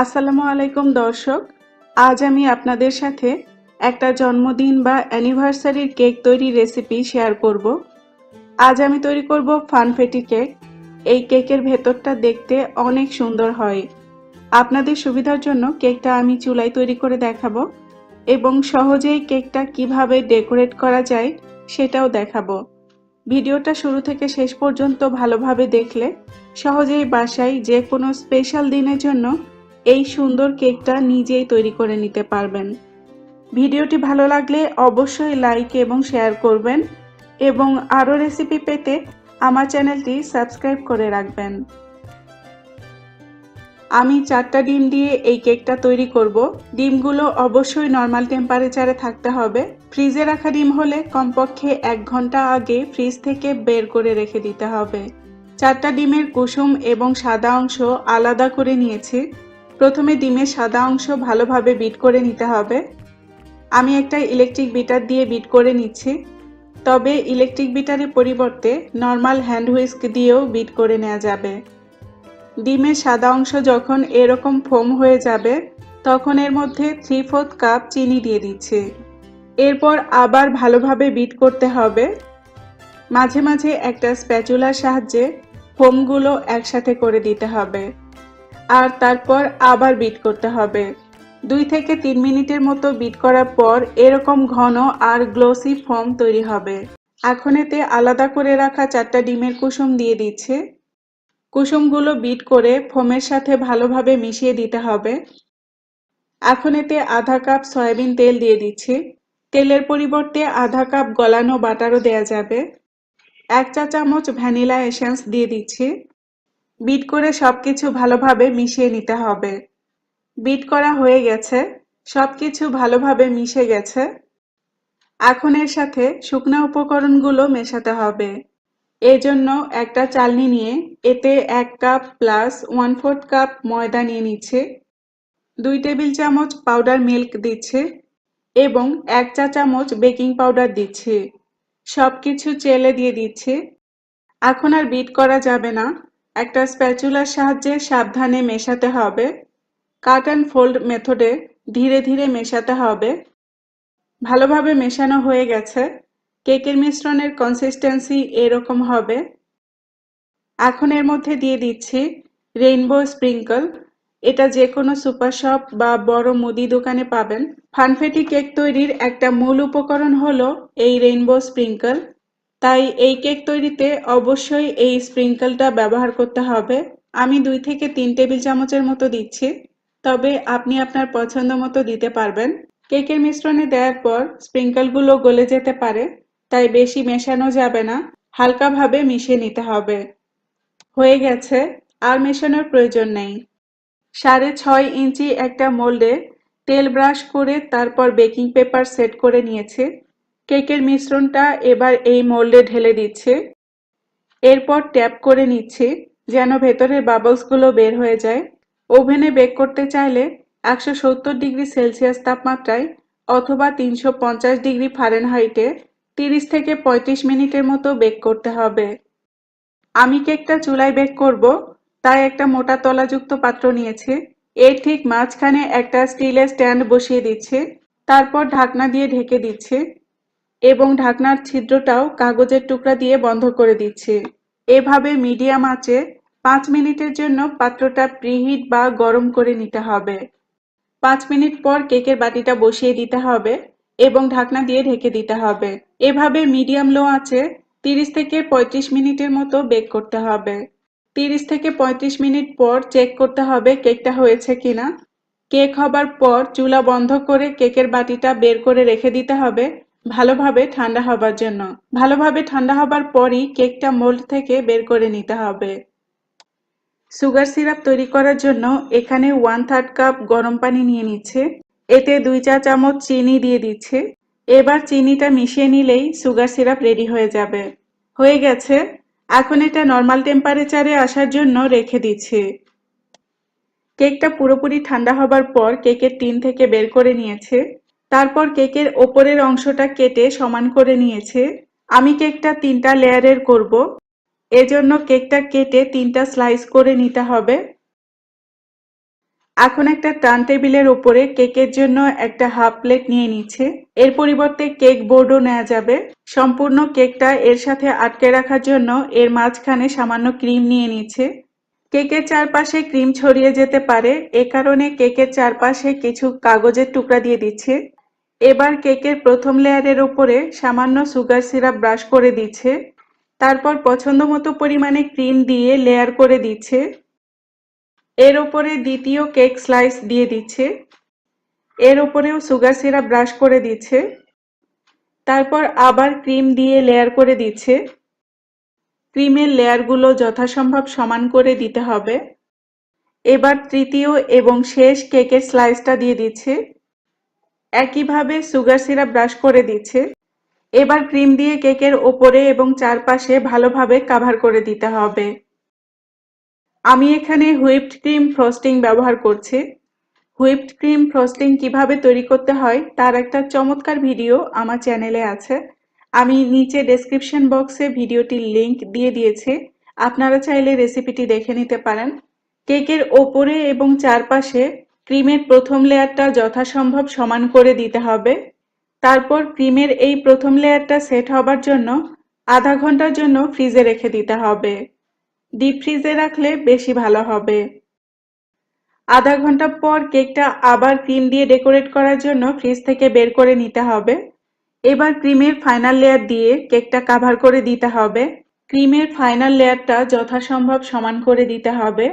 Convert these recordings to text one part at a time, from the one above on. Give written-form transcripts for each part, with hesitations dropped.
আসসালামু আলাইকুম দর্শক। আজ আমি আপনাদের সাথে একটা জন্মদিন বা অ্যানিভার্সারির কেক তৈরির রেসিপি শেয়ার করব। আজ আমি তৈরি করব ফানফেটি কেক। এই কেকের ভেতরটা দেখতে অনেক সুন্দর হয়। আপনাদের সুবিধার জন্য কেকটা আমি চুলায় তৈরি করে দেখাবো এবং সহজেই কেকটা কিভাবে ডেকোরেট করা যায় সেটাও দেখাবো। ভিডিওটা শুরু থেকে শেষ পর্যন্ত ভালোভাবে দেখলে সহজেই বাসায় যে কোনো স্পেশাল দিনের জন্য এই সুন্দর কেকটা নিজেই তৈরি করে নিতে পারবেন। ভিডিওটি ভালো লাগলে অবশ্যই লাইক এবং শেয়ার করবেন এবং আরও রেসিপি পেতে আমার চ্যানেলটি সাবস্ক্রাইব করে রাখবেন। আমি 4টা ডিম দিয়ে এই কেকটা তৈরি করব। ডিমগুলো অবশ্যই নর্মাল টেম্পারেচারে থাকতে হবে। ফ্রিজে রাখা ডিম হলে কমপক্ষে 1 ঘন্টা আগে ফ্রিজ থেকে বের করে রেখে দিতে হবে। 4টা ডিমের কুসুম এবং সাদা অংশ আলাদা করে নিয়েছি। প্রথমে ডিমের সাদা অংশ ভালোভাবে বিট করে নিতে হবে। আমি একটা ইলেকট্রিক বিটার দিয়ে বিট করে নিচ্ছি, তবে ইলেকট্রিক বিটারের পরিবর্তে নর্মাল হ্যান্ড হুইস্ক দিয়েও বিট করে নেওয়া যাবে। ডিমের সাদা অংশ যখন এরকম ফোম হয়ে যাবে তখন এর মধ্যে 3/4 কাপ চিনি দিয়ে দিচ্ছি। এরপর আবার ভালোভাবে বিট করতে হবে। মাঝে মাঝে একটা স্প্যাচুলার সাহায্যে ফোমগুলো একসাথে করে দিতে হবে আর তারপর আবার বিট করতে হবে। 2 থেকে 3 মিনিটের মতো বিট করার পর এরকম ঘন আর গ্লসি ফোম তৈরি হবে। এখন এতে আলাদা করে রাখা 4টা ডিমের কুসুম দিয়ে দিচ্ছে। কুসুমগুলো বিট করে ফোমের সাথে ভালোভাবে মিশিয়ে দিতে হবে। এখন এতে আধা কাপ সয়াবিন তেল দিয়ে দিচ্ছি। তেলের পরিবর্তে আধা কাপ গলানো বাটারও দেয়া যাবে। 1 চা চামচ ভ্যানিলা এসেন্স দিয়ে দিচ্ছি। বিট করে সবকিছু ভালোভাবে মিশিয়ে নিতে হবে। বিট করা হয়ে গেছে, সবকিছু ভালোভাবে মিশে গেছে। এখন এর সাথে শুকনা উপকরণগুলো মেশাতে হবে। এজন্য একটা চালনি নিয়ে এতে 1 কাপ প্লাস 1/4 কাপ ময়দা নিয়ে নিচ্ছে। 2 টেবিল চামচ পাউডার মিল্ক দিচ্ছে এবং 1 চা চামচ বেকিং পাউডার দিচ্ছে। সবকিছু চেলে দিয়ে দিচ্ছে। এখন আর বিট করা যাবে না, একটা স্প্যাচুলার সাহায্যে সাবধানে মেশাতে হবে। কাট অ্যান্ড ফোল্ড মেথডে ধীরে ধীরে মেশাতে হবে। ভালোভাবে মেশানো হয়ে গেছে। কেকের মিশ্রণের কনসিস্টেন্সি এরকম হবে। এখন এর মধ্যে দিয়ে দিচ্ছি রেইনবো স্প্রিঙ্কল। এটা যে কোনো সুপার শপ বা বড় মুদি দোকানে পাবেন। ফানফেটি কেক তৈরির একটা মূল উপকরণ হলো এই রেইনবো স্প্রিঙ্কল। তাই এই কেক তৈরিতে অবশ্যই এই স্প্রিঙ্কলটা ব্যবহার করতে হবে। আমি 2 থেকে 3 টেবিল চামচের মতো দিচ্ছি, তবে আপনি আপনার পছন্দ মতো দিতে পারবেন। কেকের মিশ্রণে দেওয়ার পর স্প্রিঙ্কলগুলো গলে যেতে পারে, তাই বেশি মেশানো যাবে না, হালকাভাবে মিশিয়ে নিতে হবে। হয়ে গেছে, আর মেশানোর প্রয়োজন নেই। 6.5 ইঞ্চি একটা মোল্ডে তেল ব্রাশ করে তারপর বেকিং পেপার সেট করে নিয়েছে। কেকের মিশ্রণটা এবার এই মোল্ডে ঢেলে দিচ্ছে। এরপর ট্যাপ করে নিচ্ছে যেন ভেতরের বাবলসগুলো বের হয়ে যায়। ওভেনে বেক করতে চাইলে 170 ডিগ্রি সেলসিয়াস তাপমাত্রায় অথবা 350 ডিগ্রি ফারেনহাইটে 30 থেকে 35 মিনিটের মতো বেক করতে হবে। আমি কেকটা চুলায় বেক করব, তাই একটা মোটা তলাযুক্ত পাত্র নিয়েছি। এর ঠিক মাঝখানে একটা স্টিলের স্ট্যান্ড বসিয়ে দিচ্ছে। তারপর ঢাকনা দিয়ে ঢেকে দিচ্ছে এবং ঢাকনার ছিদ্রটাও কাগজের টুকরা দিয়ে বন্ধ করে দিচ্ছে। এভাবে মিডিয়াম আঁচে 5 মিনিটের জন্য পাত্রটা প্রিহিট বা গরম করে নিতে হবে। 5 মিনিট পর কেকের বাটিটা বসিয়ে দিতে হবে এবং ঢাকনা দিয়ে ঢেকে দিতে হবে। এভাবে মিডিয়াম লো আঁচে 30 থেকে 35 মিনিটের মতো বেক করতে হবে। 30 থেকে 35 মিনিট পর চেক করতে হবে কেকটা হয়েছে কিনা। কেক হবার পর চুলা বন্ধ করে কেকের বাটিটা বের করে রেখে দিতে হবে ভালোভাবে ঠান্ডা হবার জন্য। ভালোভাবে ঠান্ডা হবার পরই কেকটা মোল্ড থেকে বের করে নিতে হবে। সুগার সিরাপ তৈরি করার জন্য এখানে 1/3 কাপ গরম পানি নিয়ে নিচ্ছে। এতে 2 চা চামচ চিনি দিয়ে দিচ্ছে। এবার চিনিটা মিশিয়ে নিলেই সুগার সিরাপ রেডি হয়ে যাবে। হয়ে গেছে, এখন এটা নর্মাল টেম্পারেচারে আসার জন্য রেখে দিচ্ছি। কেকটা পুরোপুরি ঠান্ডা হবার পর কেকের টিন থেকে বের করে নিয়েছে। তারপর কেকের ওপরের অংশটা কেটে সমান করে নিয়েছে। আমি কেকটা 3টা লেয়ারের করব, এজন্য কেকটা কেটে 3টা স্লাইস করে নিতে হবে। এখন একটা টার্ন টেবিলের উপরে কেকের জন্য একটা হাফ প্লেট নিয়ে নিচ্ছে। এর পরিবর্তে কেক বোর্ডও নেওয়া যাবে। সম্পূর্ণ কেকটা এর সাথে আটকে রাখার জন্য এর মাঝখানে সামান্য ক্রিম নিয়ে নিচ্ছে। কেকের চারপাশে ক্রিম ছড়িয়ে যেতে পারে, এ কারণে কেকের চারপাশে কিছু কাগজের টুকরা দিয়ে দিচ্ছে। এবার কেকের প্রথম লেয়ারের উপরে সামান্য সুগার সিরাপ ব্রাশ করে দিচ্ছে। তারপর পছন্দ মতো পরিমাণে ক্রিম দিয়ে লেয়ার করে দিচ্ছে। এর উপরে দ্বিতীয় কেক স্লাইস দিয়ে দিচ্ছে। এর উপরেও সুগার সিরাপ ব্রাশ করে দিচ্ছে। তারপর আবার ক্রিম দিয়ে লেয়ার করে দিচ্ছে। ক্রিমের লেয়ারগুলো যথাসম্ভব সমান করে দিতে হবে। এবার তৃতীয় এবং শেষ কেকের স্লাইসটা দিয়ে দিচ্ছে। একইভাবে সুগার সিরাপ ব্রাশ করে দিচ্ছে। এবার ক্রিম দিয়ে কেকের ওপরে এবং চারপাশে ভালোভাবে কাভার করে দিতে হবে। আমি এখানে হুইপড ক্রিম ফ্রস্টিং ব্যবহার করছি। হুইপড ক্রিম ফ্রস্টিং কিভাবে তৈরি করতে হয় তার একটা চমৎকার ভিডিও আমার চ্যানেলে আছে। আমি নিচে ডেসক্রিপশন বক্সে ভিডিওটির লিংক দিয়ে দিয়েছি, আপনারা চাইলে রেসিপিটি দেখে নিতে পারেন। কেকের ওপরে এবং চারপাশে ক্রিমের প্রথম লেয়ারটা যথাসম্ভব সমান করে দিতে হবে। তারপর ক্রিমের এই প্রথম লেয়ারটা সেট হবার জন্য আধা ঘন্টার জন্য ফ্রিজে রেখে দিতে হবে। ডিপ ফ্রিজে রাখলে বেশি ভালো হবে। আধা ঘন্টা পর কেকটা আবার ক্রিম দিয়ে ডেকোরেট করার জন্য ফ্রিজ থেকে বের করে নিতে হবে। এবার ক্রিমের ফাইনাল লেয়ার দিয়ে কেকটা কাভার করে দিতে হবে। ক্রিমের ফাইনাল লেয়ারটা যথাসম্ভব সমান করে দিতে হবে।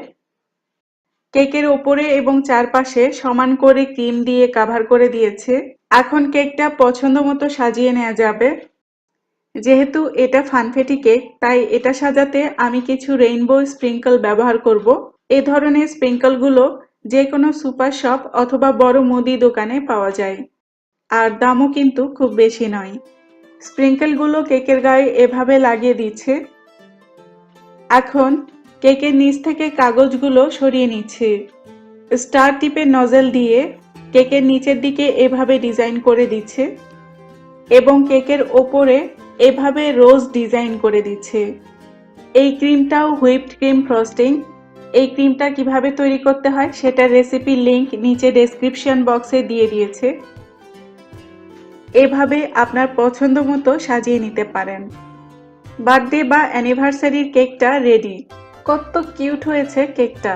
কেকের ওপরে এবং চারপাশে সমান করে ক্রিম দিয়ে কাভার করে দিয়েছে। এখন কেকটা পছন্দ মতো সাজিয়ে নেওয়া যাবে। যেহেতু এটা ফানফেটি কেক, তাই এটা সাজাতে আমি কিছু রেইনবো স্প্রিঙ্কল ব্যবহার করব। এ ধরনের স্প্রিঙ্কলগুলো যে কোনো সুপার শপ অথবা বড় মুদি দোকানে পাওয়া যায়, আর দামও কিন্তু খুব বেশি নয়। স্প্রিঙ্কলগুলো কেকের গায়ে এভাবে লাগিয়ে দিচ্ছে। এখন কেকের নিচ থেকে কাগজগুলো সরিয়ে নিচ্ছে। স্টার টিপের নজেল দিয়ে কেকের নিচের দিকে এভাবে ডিজাইন করে দিচ্ছে এবং কেকের ওপরে এভাবে রোজ ডিজাইন করে দিচ্ছে। এই ক্রিমটাও হুইপড ক্রিম ফ্রস্টিং। এই ক্রিমটা কিভাবে তৈরি করতে হয় সেটার রেসিপির লিংক নিচে ডেসক্রিপশন বক্সে দিয়ে দিয়েছে। এভাবে আপনার পছন্দ মতো সাজিয়ে নিতে পারেন। বার্থডে বা অ্যানিভার্সারির কেকটা রেডি। কত কিউট হয়েছে কেকটা!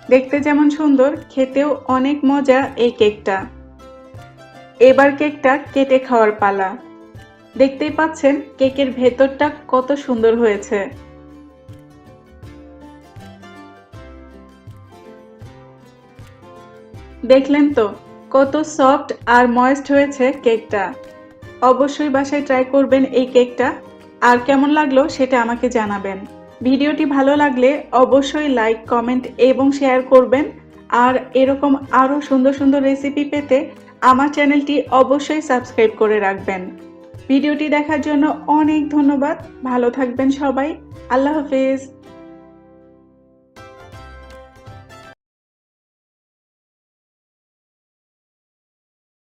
দেখতে যেমন সুন্দর, খেতেও অনেক মজা এই কেকটা। এবার কেকটা কেটে খাওয়ার পালা। দেখতেই পাচ্ছেন কেকের ভেতরটা কত সুন্দর হয়েছে। দেখলেন তো কত সফট আর ময়েস্ট হয়েছে কেকটা। অবশ্যই বাসায় ট্রাই করবেন এই কেকটা, আর কেমন লাগলো সেটা আমাকে জানাবেন। ভিডিওটি ভালো লাগলে অবশ্যই লাইক, কমেন্ট এবং শেয়ার করবেন। আর এরকম আরও সুন্দর সুন্দর রেসিপি পেতে আমার চ্যানেলটি অবশ্যই সাবস্ক্রাইব করে রাখবেন। ভিডিওটি দেখার জন্য অনেক ধন্যবাদ। ভালো থাকবেন সবাই। আল্লাহ হাফেজ।